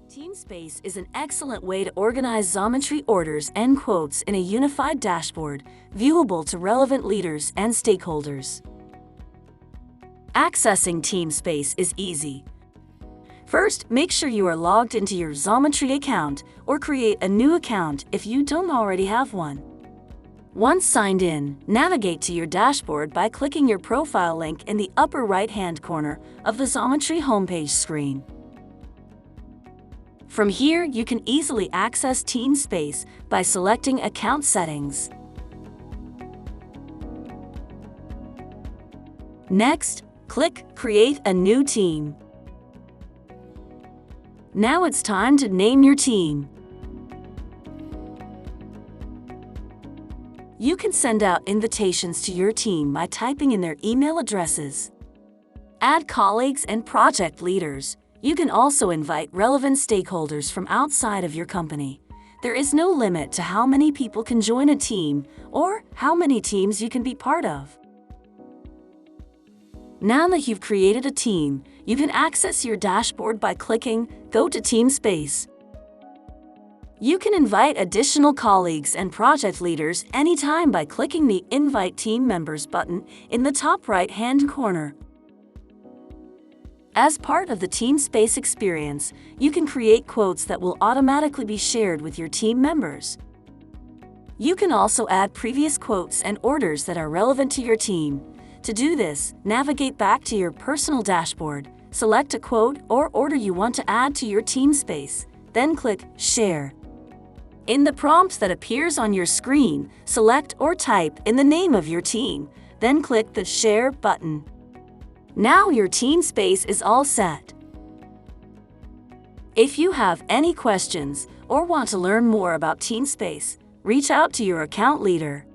Teamspace is an excellent way to organize Xometry orders and quotes in a unified dashboard, viewable to relevant leaders and stakeholders. Accessing Teamspace is easy. First, make sure you are logged into your Xometry account or create a new account if you don't already have one. Once signed in, navigate to your dashboard by clicking your profile link in the upper right-hand corner of the Xometry homepage screen. From here, you can easily access Teamspace by selecting Account Settings. Next, click Create a new team. Now it's time to name your team. You can send out invitations to your team by typing in their email addresses. Add colleagues and project leaders. You can also invite relevant stakeholders from outside of your company. There is no limit to how many people can join a team or how many teams you can be part of. Now that you've created a team, you can access your dashboard by clicking Go to Teamspace. You can invite additional colleagues and project leaders anytime by clicking the Invite Team Members button in the top right-hand corner. As part of the Teamspace experience, you can create quotes that will automatically be shared with your team members. You can also add previous quotes and orders that are relevant to your team. To do this, navigate back to your personal dashboard, select a quote or order you want to add to your Teamspace, then click Share. In the prompt that appears on your screen, select or type in the name of your team, then click the Share button. Now your Teamspace is all set. If you have any questions or want to learn more about Teamspace, reach out to your account leader.